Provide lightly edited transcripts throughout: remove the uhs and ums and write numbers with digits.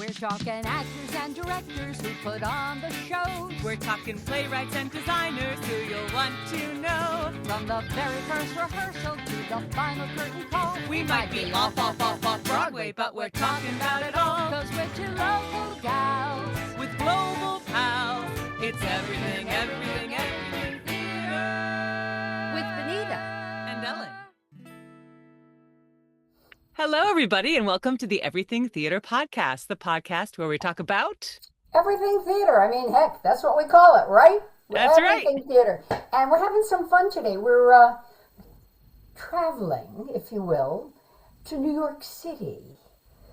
We're talking actors and directors who put on the shows. We're talking playwrights and designers who you'll want to know. From the very first rehearsal to the final curtain call. We might be off Broadway, but we're talking about it all. 'Cause we're two local gals With global pals, it's everything, everything, everything theater. with Benita. And Ellen. Hello, everybody, and welcome to the Everything Theater Podcast, the podcast where we talk about... Everything theater. I mean, heck, that's what we call it, right? That's right. Everything theater. And we're having some fun today. We're traveling, if you will, to New York City,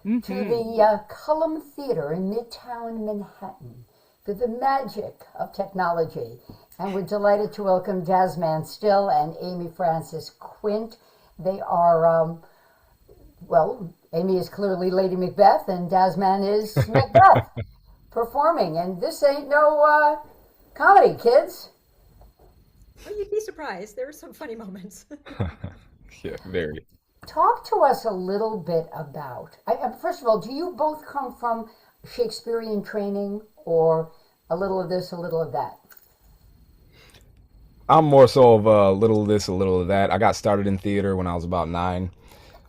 to the Cullum Theater in Midtown Manhattan, for the magic of technology. And we're delighted to welcome Jasmine Still and Amy Frances Quint. They are... Well, Amy is clearly Lady Macbeth, and Jasmine is Macbeth performing. And this ain't no comedy, kids. Well, you'd be surprised. There were some funny moments. Yeah, very. Talk to us a little bit about, first of all, do you both come from Shakespearean training, or a little of this, a little of that? I'm more so of a little of this, a little of that. I got started in theater when I was about 9.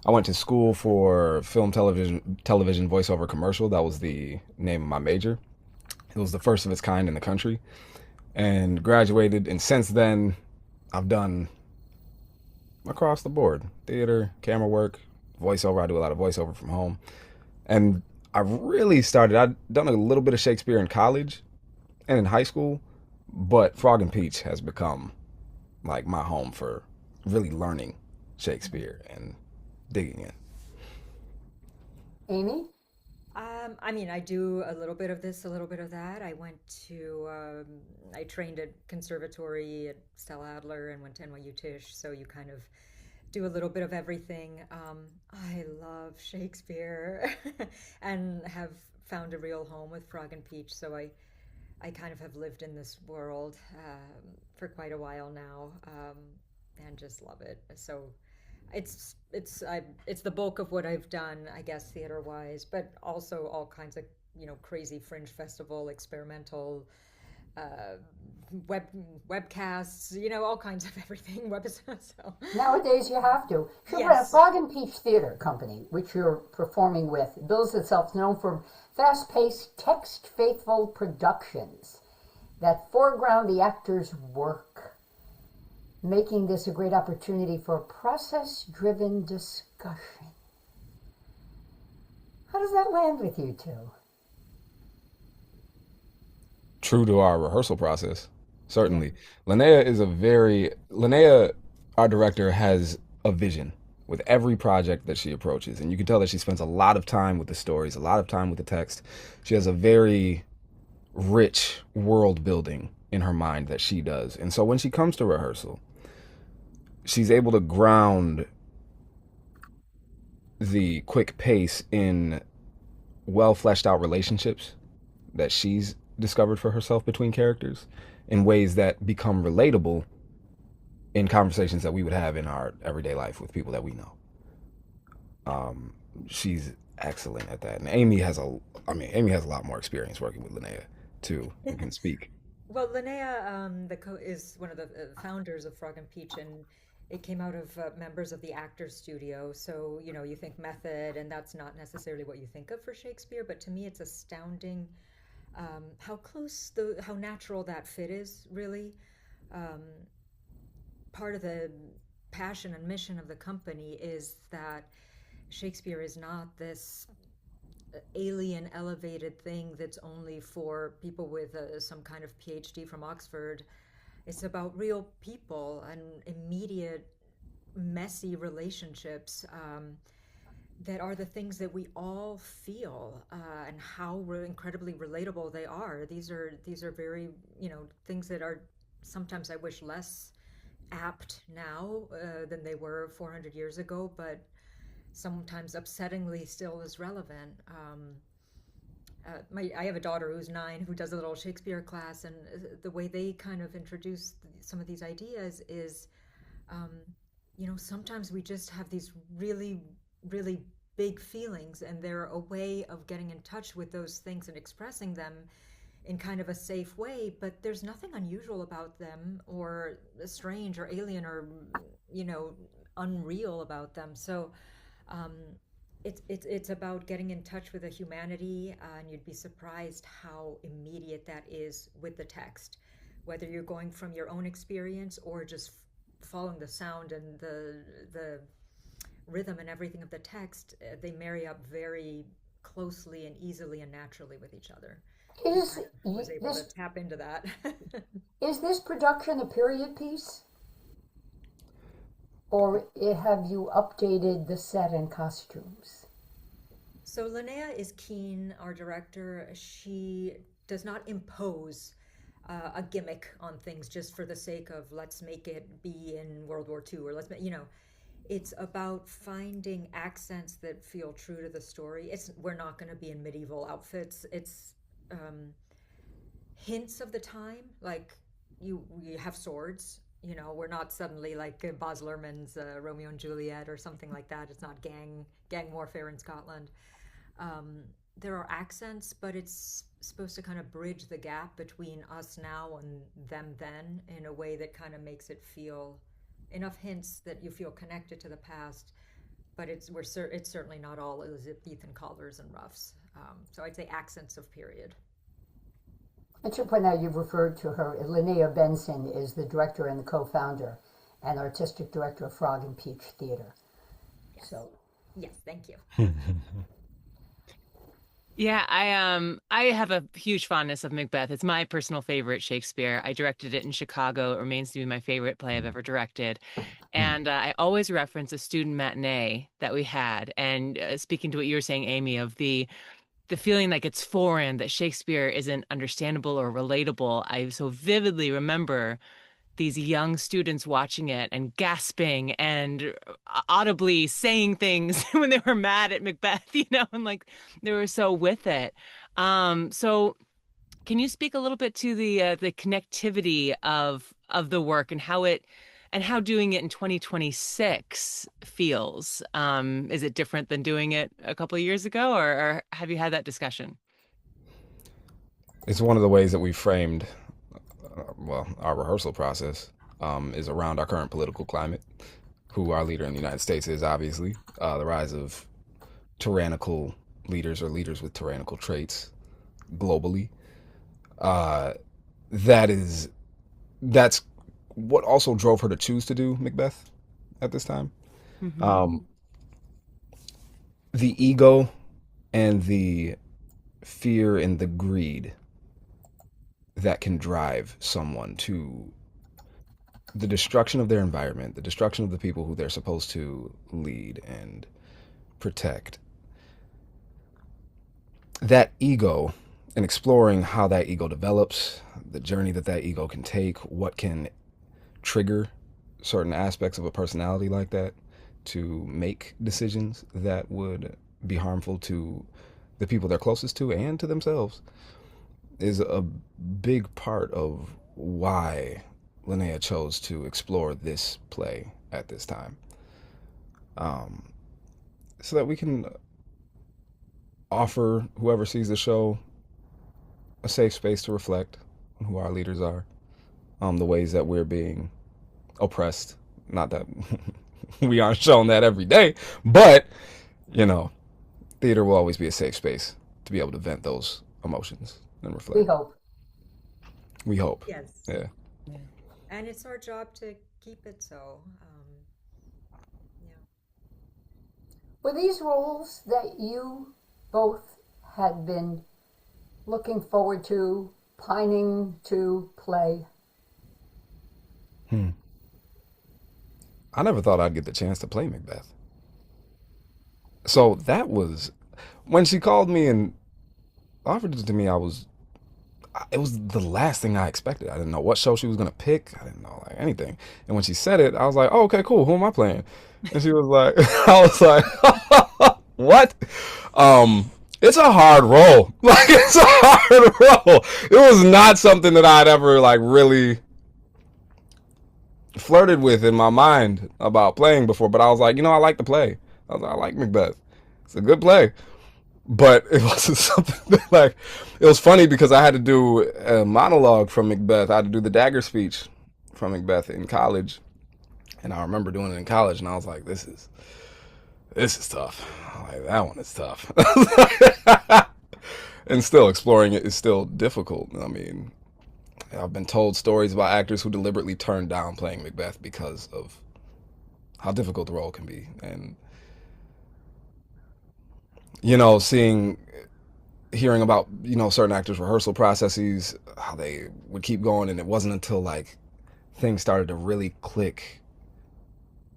I went to school for film, television voiceover commercial. That was the name of my major. It was the first of its kind in the country, and graduated. And since then, I've done across the board: theater, camera work, voiceover. I do a lot of voiceover from home, and I've done a little bit of Shakespeare in college and in high school, but Frog and Peach has become like my home for really learning Shakespeare and digging in. Amy? I do a little bit of this, a little bit of that. I trained at conservatory at Stella Adler and went to NYU Tisch, so you kind of do a little bit of everything. I love Shakespeare and have found a real home with Frog and Peach, so I kind of have lived in this world for quite a while now, and just love it. So it's the bulk of what I've done, I guess, theater-wise, but also all kinds of, crazy fringe festival, experimental, webcasts, all kinds of everything. So. Nowadays you have to. Sure, Yes. Frog and Peach Theater Company, which you're performing with, bills itself known for fast-paced, text-faithful productions that foreground the actor's work, making this a great opportunity for process-driven discussion. How does that land with you two? True to our rehearsal process, certainly. Linnea, our director, has a vision with every project that she approaches. And you can tell that she spends a lot of time with the stories, a lot of time with the text. She has a very rich world building in her mind that she does. And so when she comes to rehearsal, she's able to ground the quick pace in well fleshed out relationships that she's discovered for herself between characters in ways that become relatable in conversations that we would have in our everyday life with people that we know. She's excellent at that. And Amy has a lot more experience working with Linnea too, and can speak. Well, Linnea is one of the founders of Frog and Peach, and it came out of members of the Actors Studio. So, you think method, and that's not necessarily what you think of for Shakespeare, but to me it's astounding how natural that fit is, really. Part of the passion and mission of the company is that Shakespeare is not this alien elevated thing that's only for people with some kind of PhD from Oxford. It's about real people and immediate, messy relationships that are the things that we all feel, and how incredibly relatable they are. These are very, things that are sometimes, I wish, less apt now than they were 400 years ago, but sometimes upsettingly still is relevant. I have a daughter who's 9 who does a little Shakespeare class, and the way they kind of introduce some of these ideas is, sometimes we just have these really, really big feelings, and they're a way of getting in touch with those things and expressing them in kind of a safe way, but there's nothing unusual about them or strange or alien or, unreal about them. So um, it's about getting in touch with the humanity, and you'd be surprised how immediate that is with the text, whether you're going from your own experience or just following the sound and the rhythm and everything of the text. They marry up very closely and easily and naturally with each other. Is I was able this to tap into that. is this production a period piece, or have you updated the set and costumes? So Linnea is keen, our director. She does not impose a gimmick on things just for the sake of let's make it be in World War II, or let's make, it's about finding accents that feel true to the story. We're not going to be in medieval outfits. It's hints of the time, like you have swords. We're not suddenly like Baz Luhrmann's Romeo and Juliet or something like that. It's not gang warfare in Scotland. There are accents, but it's supposed to kind of bridge the gap between us now and them then in a way that kind of makes it feel enough hints that you feel connected to the past. But it's certainly not all Elizabethan collars and ruffs. So I'd say accents of period. I should point out you've referred to her. Linnea Benson is the director and the co-founder and artistic director of Frog and Peach Theater. Yes. So, yes, thank you. Yeah, I have a huge fondness of Macbeth. It's my personal favorite Shakespeare. I directed it in Chicago. It remains to be my favorite play I've ever directed. And I always reference a student matinee that we had. And speaking to what you were saying, Amy, of the feeling like it's foreign, that Shakespeare isn't understandable or relatable, I so vividly remember these young students watching it and gasping and audibly saying things when they were mad at Macbeth, and like they were so with it. So can you speak a little bit to the connectivity of the work and how doing it in 2026 feels? Is it different than doing it a couple of years ago, or have you had that discussion? It's one of the ways that we framed, our rehearsal process is around our current political climate, who our leader in the United States is, obviously, the rise of tyrannical leaders or leaders with tyrannical traits globally. That's what also drove her to choose to do Macbeth at this time. Mm-hmm. The ego and the fear and the greed that can drive someone to the destruction of their environment, the destruction of the people who they're supposed to lead and protect. That ego, and exploring how that ego develops, the journey that ego can take, what can trigger certain aspects of a personality like that to make decisions that would be harmful to the people they're closest to and to themselves, is a big part of why Linnea chose to explore this play at this time. So that we can offer whoever sees the show a safe space to reflect on who our leaders are, the ways that we're being oppressed. Not that we aren't shown that every day, but, theater will always be a safe space to be able to vent those emotions and reflect. we hope. We hope. Yes. Yeah. And it's our job to keep it so. Yeah. Were these roles that you both had been looking forward to, pining to play? I never thought I'd get the chance to play Macbeth. So that was when she called me and offered it to me. It was the last thing I expected. I didn't know what show she was gonna pick. I didn't know like anything. And when she said it, I was like, "Oh, okay, cool. Who am I playing?" And she was like, "I was like, what?" It's a hard role. Like it's a hard role. It was not something that I'd ever like really flirted with in my mind about playing before. But I was like, I like to play. I was like, I like Macbeth. It's a good play. But it wasn't something that, like, it was funny because I had to do a monologue from Macbeth. I had to do the dagger speech from Macbeth in college. And I remember doing it in college, and I was like, this is tough. Like, that one is tough. And still, exploring it is still difficult. I mean, I've been told stories about actors who deliberately turned down playing Macbeth because of how difficult the role can be. And, hearing about, certain actors' rehearsal processes, how they would keep going, and it wasn't until, like, things started to really click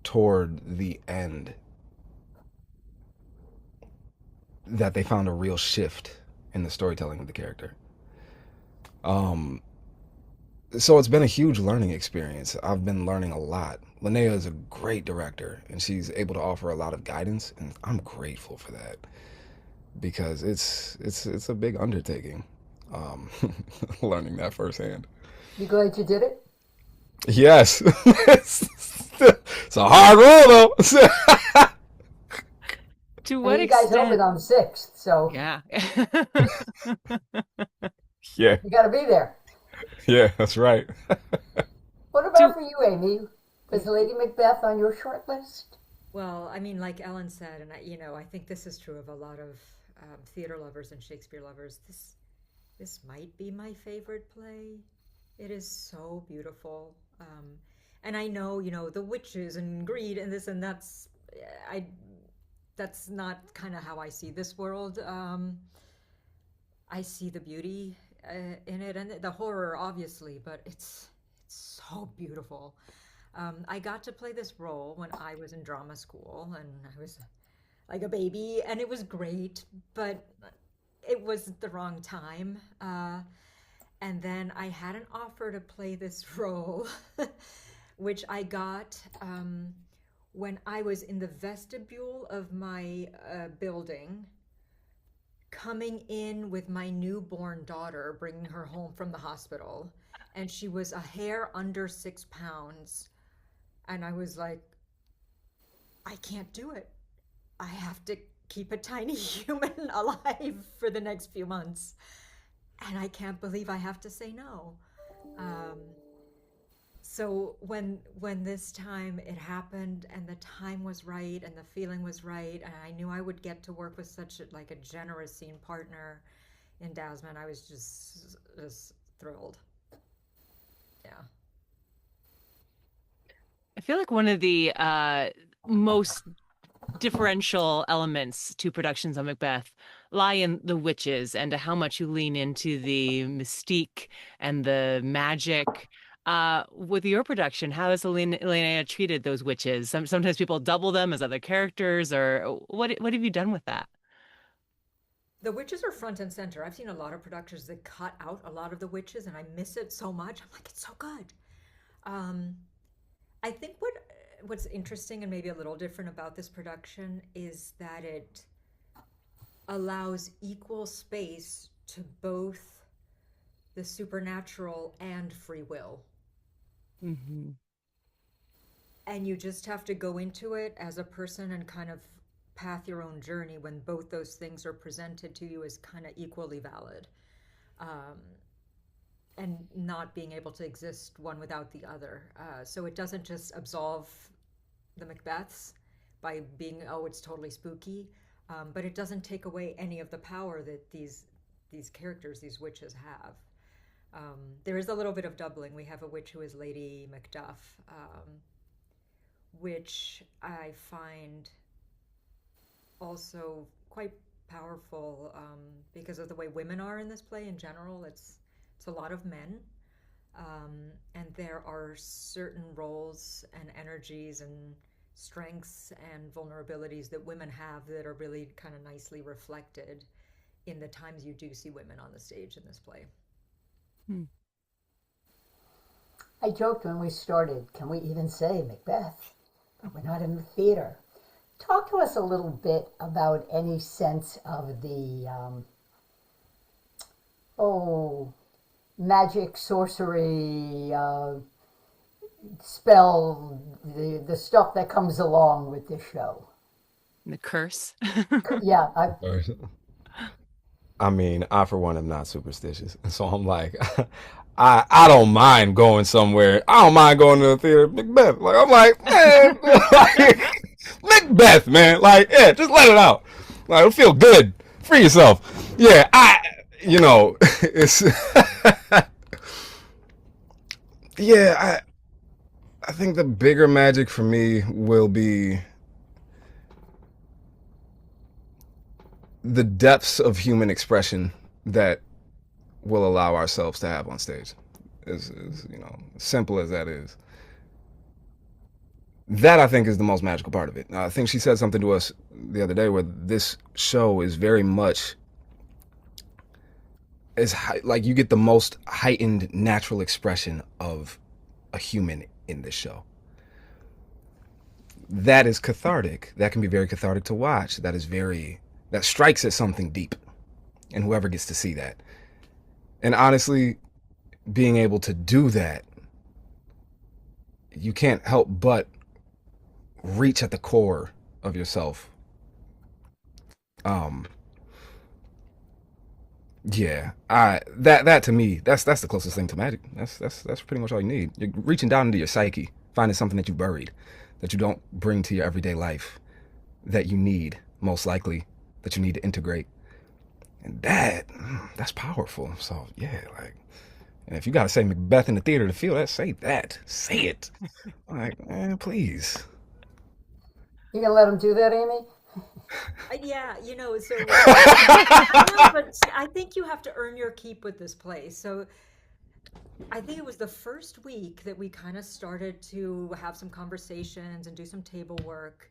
toward the end that they found a real shift in the storytelling of the character. Um, so it's been a huge learning experience. I've been learning a lot. Linnea is a great director, and she's able to offer a lot of guidance, and I'm grateful for that because it's a big undertaking. Um, Learning that firsthand. You glad you did it? Yes, it's a hard role though. To And what you guys open extent? on the 6th, so Yeah. Yeah, you got to be there. yeah, that's right. What about to for you, Amy? Was Lady Macbeth on your short list? Well, I mean, like Ellen said, and I think this is true of a lot of theater lovers and Shakespeare lovers. This might be my favorite play. It is so beautiful, and I know, the witches and greed and this and I that's not kind of how I see this world. I see the beauty in it and the horror, obviously, but it's so beautiful. I got to play this role when I was in drama school, and I was like a baby, and it was great, but it was the wrong time. And then I had an offer to play this role, which I got when I was in the vestibule of my building, coming in with my newborn daughter, bringing her home from the hospital. And she was a hair under 6 pounds. And I was like, I can't do it. I have to keep a tiny human alive for the next few months. And I can't believe I have to say no. Um, so when this time it happened and the time was right and the feeling was right and I knew I would get to work with such a generous scene partner in Dasman, I was just thrilled. Yeah. I feel like one of the most differential elements to productions on Macbeth lie in the witches and how much you lean into the mystique and the magic. With your production, how has Elena treated those witches? Sometimes people double them as other characters, or what have you done with that? The witches are front and center. I've seen a lot of productions that cut out a lot of the witches, and I miss it so much. I'm like, it's so good. Um, I think what's interesting and maybe a little different about this production is that it allows equal space to both the supernatural and free will. Hmm. And you just have to go into it as a person and kind of path your own journey when both those things are presented to you as kind of equally valid. Um, and not being able to exist one without the other. So it doesn't just absolve the Macbeths by being, oh, it's totally spooky, but it doesn't take away any of the power that these characters, these witches have. There is a little bit of doubling. We have a witch who is Lady Macduff, which I find also quite powerful because of the way women are in this play in general. It's a lot of men, and there are certain roles and energies and strengths and vulnerabilities that women have that are really kind of nicely reflected in the times you do see women on the stage in this play. Hmm. I joked when we started, can we even say Macbeth? But we're not in the theater. Talk to us a little bit about any sense of the, magic, sorcery, spell, the stuff that comes along with this show. And the curse. Yeah, I mean, I for one am not superstitious, so I'm like, I don't mind going somewhere. I don't mind going to the theater. Macbeth, like I'm like, man, like, Macbeth, man, like yeah, just let it out. Like it'll feel good. Free yourself. Yeah, it's yeah. I think the bigger magic for me will be the depths of human expression that will allow ourselves to have on stage. As simple as that is. That I think is the most magical part of it. I think she said something to us the other day where this show is very much like you get the most heightened natural expression of a human in this show. That is cathartic. That can be very cathartic to watch. That strikes at something deep, and whoever gets to see that. And honestly, being able to do that, you can't help but reach at the core of yourself. Um, yeah, I that to me, that's the closest thing to magic. That's pretty much all you need. You're reaching down into your psyche, finding something that you buried, that you don't bring to your everyday life, that you need most likely, that you need to integrate, and that's powerful. So yeah, like, and if you gotta say Macbeth in the theater to feel that, say that, say it. Like, man, please. you gonna let him do that, Amy? Yeah, I know, but see, I think you have to earn your keep with this play. So I think it was the first week that we kind of started to have some conversations and do some table work,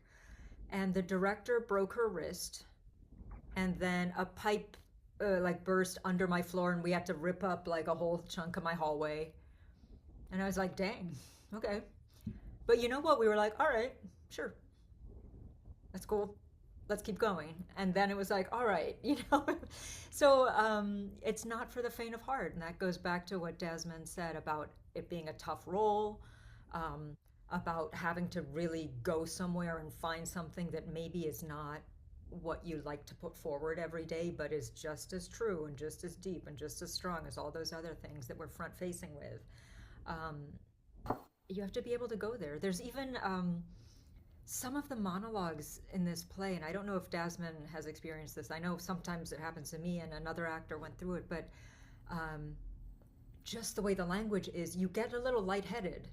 and the director broke her wrist, and then a pipe like burst under my floor, and we had to rip up like a whole chunk of my hallway. And I was like, dang, okay. But you know what? We were like, all right, sure, that's cool. Let's keep going. And then it was like, all right, So it's not for the faint of heart. And that goes back to what Desmond said about it being a tough role, um, about having to really go somewhere and find something that maybe is not what you like to put forward every day, but is just as true and just as deep and just as strong as all those other things that we're front facing with. Um, you have to be able to go there. There's even some of the monologues in this play, and I don't know if Desmond has experienced this. I know sometimes it happens to me, and another actor went through it, but um, just the way the language is, you get a little lightheaded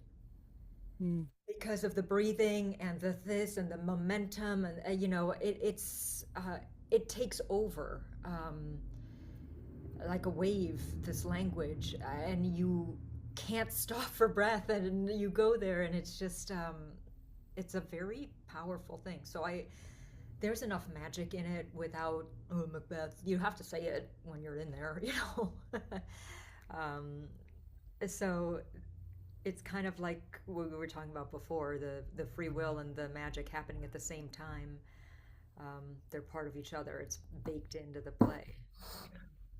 because of the breathing and the this and the momentum, and it takes over like a wave. This language, and you can't stop for breath, and you go there, and it's just. It's a very powerful thing. So there's enough magic in it without Macbeth. You have to say it when you're in there, um, so it's kind of like what we were talking about before, the free will and the magic happening at the same time. They're part of each other. It's baked into the play.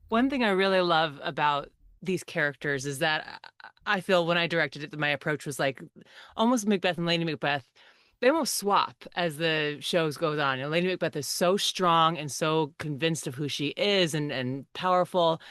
One thing I really love about these characters is that I feel when I directed it, my approach was like almost Macbeth and Lady Macbeth. They almost swap as the shows goes on. Lady Macbeth is so strong and so convinced of who she is and powerful,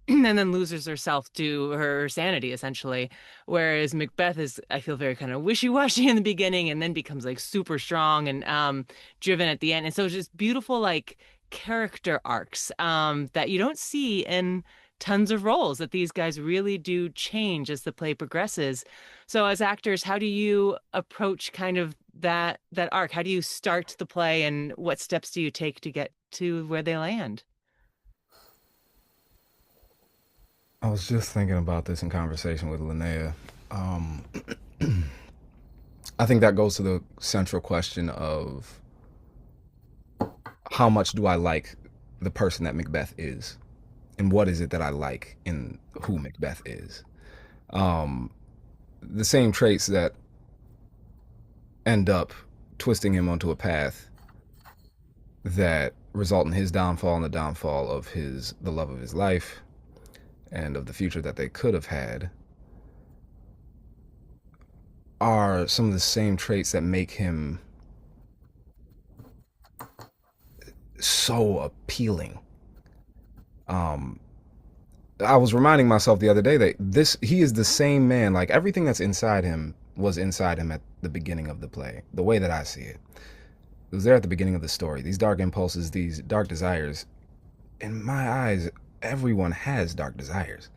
and then loses herself to her sanity essentially. Whereas Macbeth is, I feel, very kind of wishy-washy in the beginning and then becomes like super strong and driven at the end. And so it's just beautiful like character arcs that you don't see in tons of roles, that these guys really do change as the play progresses. So as actors, how do you approach kind of that arc? How do you start the play, and what steps do you take to get to where they land? I was just thinking about this in conversation with Linnea. Um, I think that goes to the central question of how much do I like the person that Macbeth is, and what is it that I like in who Macbeth is. Um, the same traits that end up twisting him onto a path that result in his downfall and the downfall of the love of his life and of the future that they could have had are some of the same traits that make him so appealing. Um, I was reminding myself the other day that he is the same man. Like everything that's inside him was inside him at the beginning of the play. The way that I see it, it was there at the beginning of the story. These dark impulses, these dark desires. In my eyes, everyone has dark desires.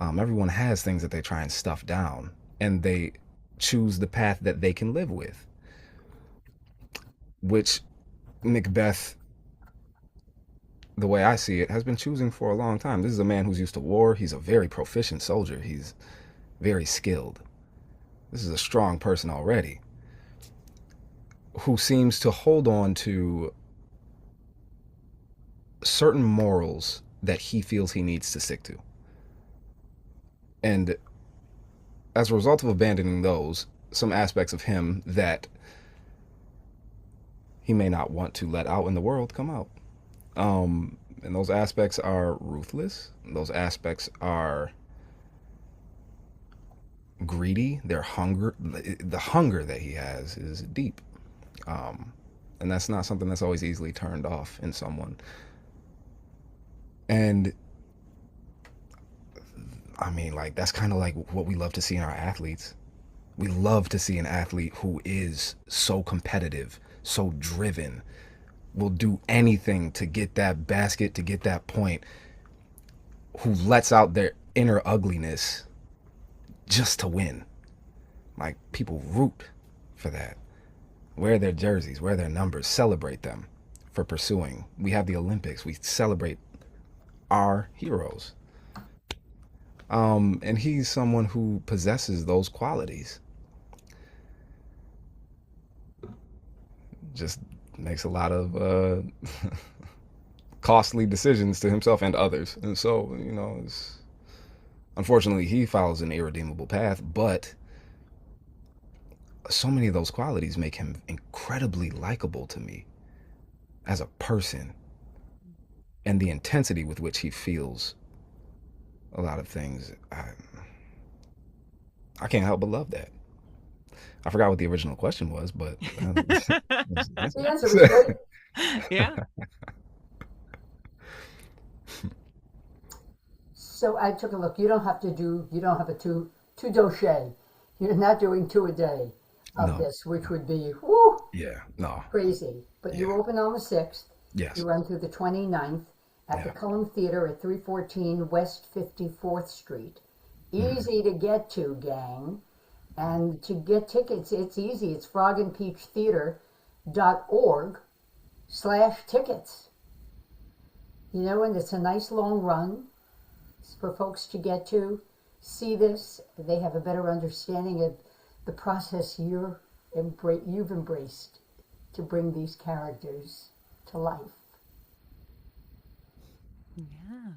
Everyone has things that they try and stuff down, and they choose the path that they can live with, which Macbeth, the way I see it, has been choosing for a long time. This is a man who's used to war. He's a very proficient soldier. He's very skilled. This is a strong person already who seems to hold on to certain morals that he feels he needs to stick to. And as a result of abandoning those, some aspects of him that he may not want to let out in the world come out. And those aspects are ruthless. Those aspects are greedy. They're hunger. The hunger that he has is deep. And that's not something that's always easily turned off in someone. And I mean, like, that's kind of like what we love to see in our athletes. We love to see an athlete who is so competitive, so driven, will do anything to get that basket, to get that point, who lets out their inner ugliness just to win. Like, people root for that. Wear their jerseys, wear their numbers, celebrate them for pursuing. We have the Olympics, we celebrate our heroes. And he's someone who possesses those qualities. Just makes a lot of costly decisions to himself and others. And so, unfortunately, he follows an irredeemable path, but so many of those qualities make him incredibly likable to me as a person, and the intensity with which he feels a lot of things. I can't help but love that. I forgot what the original question was, but The answer was good. Yeah. So I took a look. You don't have a two dossier. You're not doing two a day of No. this, which would be whoo, Yeah, no. crazy. But you Yeah. open on the 6th. Yes. You run through the 29th at the Yeah. Cullum Theater at 314 West 54th Street. Easy to get to, gang. And to get tickets, it's easy. It's frogandpeachtheater.org/tickets. And it's a nice long run for folks to get to see this. They have a better understanding of the process you've embraced to bring these characters to life. Yeah.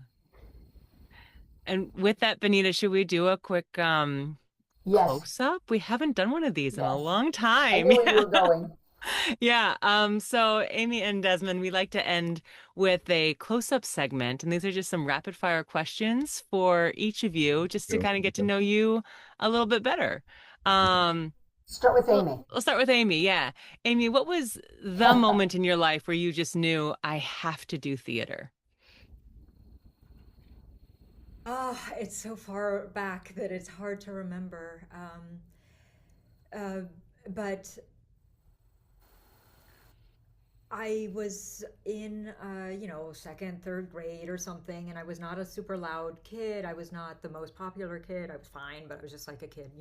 And with that, Benita, should we do a quick Yes, close up? We haven't done one of these in a yes. long I time. knew where you were going. Yeah. So Amy and Desmond, we like to end with a close-up segment, and these are just some rapid fire questions for each of you, just to kind of get to know you a little bit better. Um, Start with we'll, Amy. we'll start with Amy. Yeah. Amy, what was the moment in your life where you just knew I have to do theater? It's so far back that it's hard to remember. Uh, but I was in, second, third grade or something, and I was not a super loud kid. I was not the most popular kid. I was fine, but I was just like a kid.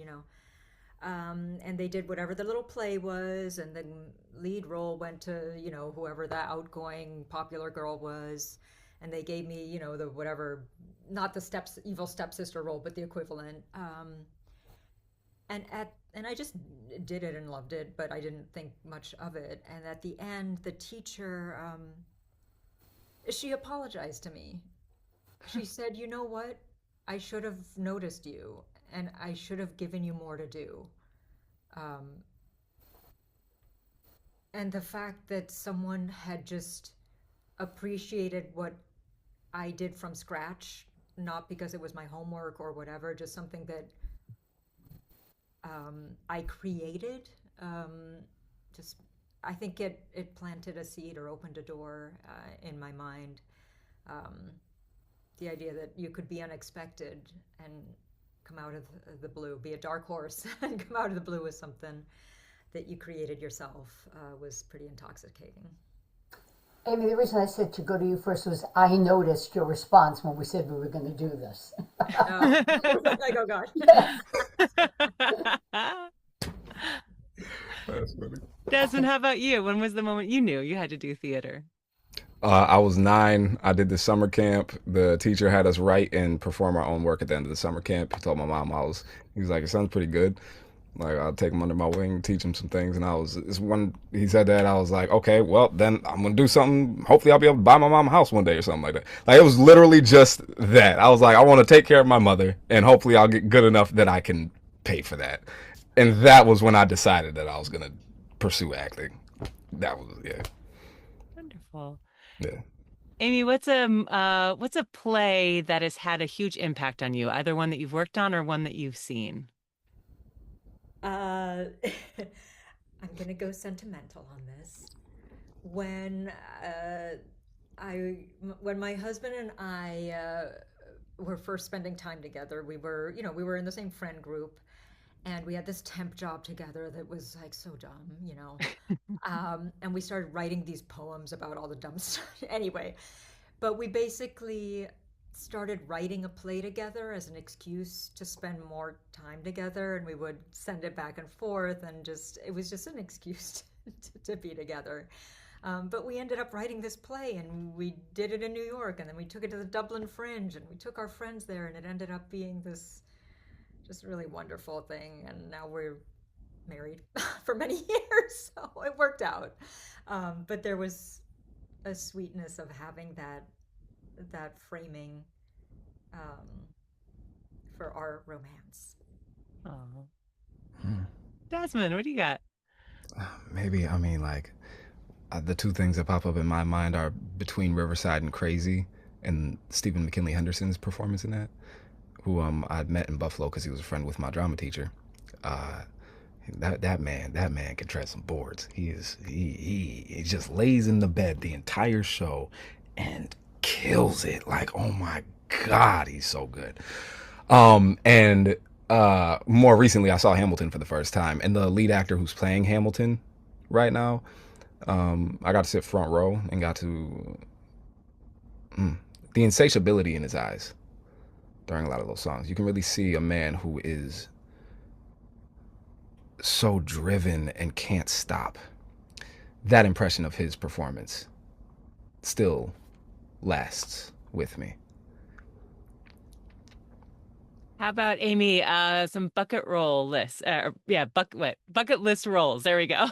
And they did whatever the little play was, and the lead role went to, whoever the outgoing popular girl was. And they gave me, the whatever, not the evil stepsister role, but the equivalent. And I just did it and loved it, but I didn't think much of it. And at the end, the teacher, she apologized to me. She said, "You know what? I should have noticed you, and I should have given you more to do." And the fact that someone had just appreciated what I did from scratch, not because it was my homework or whatever, just something that I created, just I think it planted a seed or opened a door in my mind. Um, the idea that you could be unexpected and come out of the blue, be a dark horse and come out of the blue with something that you created yourself was pretty intoxicating. Amy, the reason I said to go to you first was I noticed your response when we said we were going to do this. Oh, like, oh gosh. That's funny. Desmond, how about you? When was the moment you knew you had to do theater? I was 9. I did the summer camp. The teacher had us write and perform our own work at the end of the summer camp. He told my mom he was like, it sounds pretty good. Like, I'll take him under my wing, teach him some things. And when he said that, I was like, okay, well, then I'm going to do something. Hopefully I'll be able to buy my mom a house one day or something like that. Like, it was literally just that. I was like, I want to take care of my mother, and hopefully I'll get good enough that I can pay for that. And that was when I decided that I was going to pursue acting. That was, yeah. Wonderful. Yeah. Amy, what's a play that has had a huge impact on you? Either one that you've worked on or one that you've seen? Uh, I'm gonna go sentimental on this. When when my husband and I were first spending time together, we were in the same friend group, and we had this temp job together that was like so dumb. And we started writing these poems about all the dumb stuff. Anyway, but we basically started writing a play together as an excuse to spend more time together, and we would send it back and forth, and it was just an excuse to be together. But we ended up writing this play, and we did it in New York, and then we took it to the Dublin Fringe, and we took our friends there, and it ended up being this just really wonderful thing. And now we're married for many years, so it worked out. But there was a sweetness of having that framing for our romance. Oh. Desmond, what do you got? Maybe, I mean, like, the two things that pop up in my mind are Between Riverside and Crazy, and Stephen McKinley Henderson's performance in that, who I'd met in Buffalo because he was a friend with my drama teacher. That man can tread some boards. He just lays in the bed the entire show and kills it. Like, oh my God, he's so good. And more recently I saw Hamilton for the first time, and the lead actor who's playing Hamilton right now, I got to sit front row and got to the insatiability in his eyes during a lot of those songs. You can really see a man who is so driven and can't stop. That impression of his performance still lasts with me. How about Amy? Some bucket roll lists. Bucket list rolls. There we go.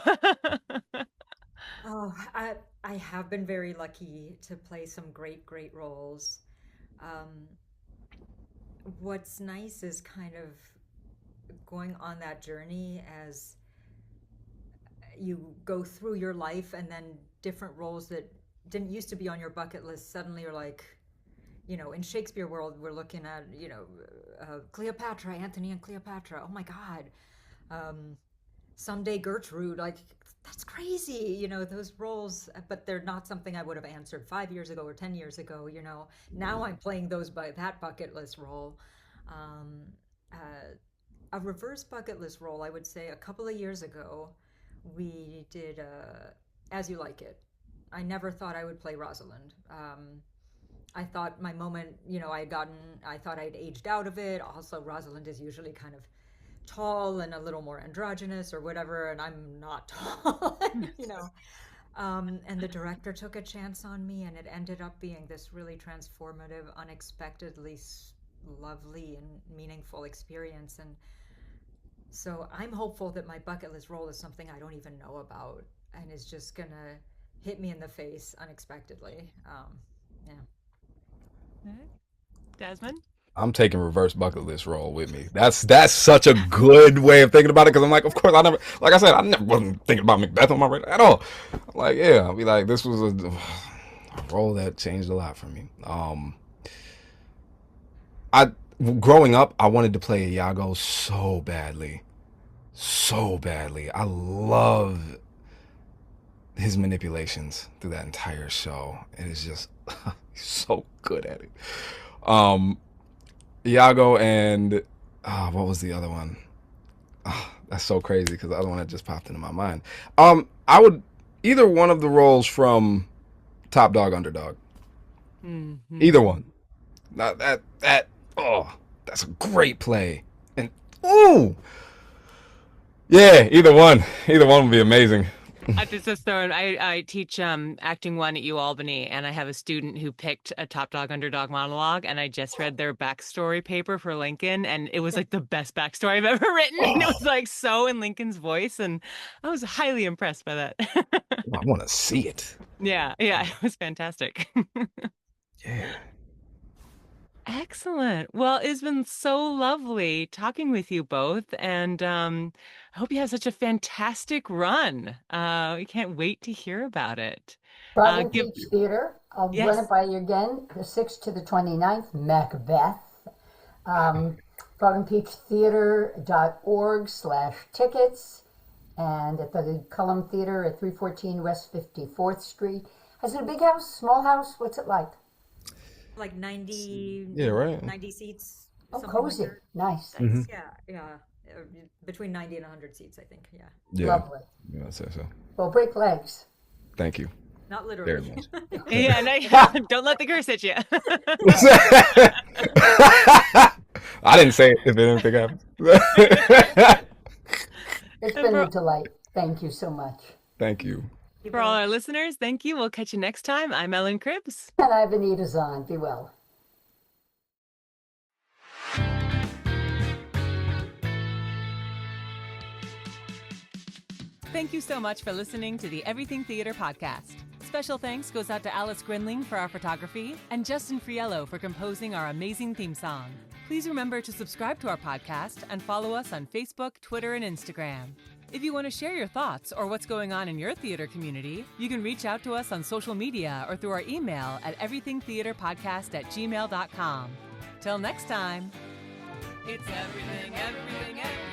Oh, I have been very lucky to play some great roles. Um, what's nice is kind of going on that journey as you go through your life, and then different roles that didn't used to be on your bucket list suddenly are like, in Shakespeare world, we're looking at, Cleopatra, Antony and Cleopatra. Oh my God. Someday Gertrude, like, that's crazy, those roles, but they're not something I would have answered 5 years ago or 10 years ago. Now I'm playing that bucket list role. A reverse bucket list role, I would say a couple of years ago, we did As You Like It. I never thought I would play Rosalind. I thought my moment, I thought I'd aged out of it. Also, Rosalind is usually kind of tall and a little more androgynous or whatever, and I'm not tall, and the director took a chance on me, and it ended up being this really transformative, unexpectedly lovely and meaningful experience. And so I'm hopeful that my bucket list role is something I don't even know about and is just gonna hit me in the face unexpectedly. Yeah. Desmond? I'm taking reverse bucket list role with me. That's such a good way of thinking about it, because I'm like, of course, I never wasn't thinking about Macbeth on my radar at all. Like, yeah, I'll be like, this was a role that changed a lot for me. Growing up, I wanted to play Iago so badly. I love his manipulations through that entire show. It is just he's so good at it. Iago and what was the other one? That's so crazy because the other one that just popped into my mind. I would either one of the roles from Top Dog Underdog. Mm-hmm. Either one. Now that's a great play. And ooh, yeah, either one would be amazing. I just thrown. I teach acting 1 at UAlbany, and I have a student who picked a Top Dog Underdog monologue, and I just read their backstory paper for Lincoln, and it was like the best backstory I've ever written. And it was like so in Lincoln's voice, and I was highly impressed by that. I want to see it. Yeah, it was fantastic. Yeah. Excellent. Well, it's been so lovely talking with you both, and I hope you have such a fantastic run. We can't wait to hear about it. Broadway Beach Theater. I'll run Yes. it by you again. The 6th to the 29th, Macbeth. BroadwayBeachTheater.org/tickets, and at the Cullum Theater at 314 West 54th Street. Is it a big house, small house? What's it like? Like 90, Yeah, right. 90 seats. Oh, something like cozy. that. Nice. Yeah. Between 90 and 100 seats, I think. Yeah. Yeah. Lovely. Yeah, I'd say so. Well, break legs. Thank you. Not Very literally. much. Yeah, no, don't let the curse hit you. I didn't say it if anything happened. It's been a delight. Thank you so much. Thank you. For all our listeners, thank you. We'll catch you next time. I'm Ellen Cribbs. And I've Anita Zahn. Be well. Thank you so much for listening to the Everything Theater podcast. Special thanks goes out to Alice Grinling for our photography and Justin Friello for composing our amazing theme song. Please remember to subscribe to our podcast and follow us on Facebook, Twitter, and Instagram. If you want to share your thoughts or what's going on in your theater community, you can reach out to us on social media or through our email at everythingtheaterpodcast@gmail.com. Till next time, it's everything, everything, everything.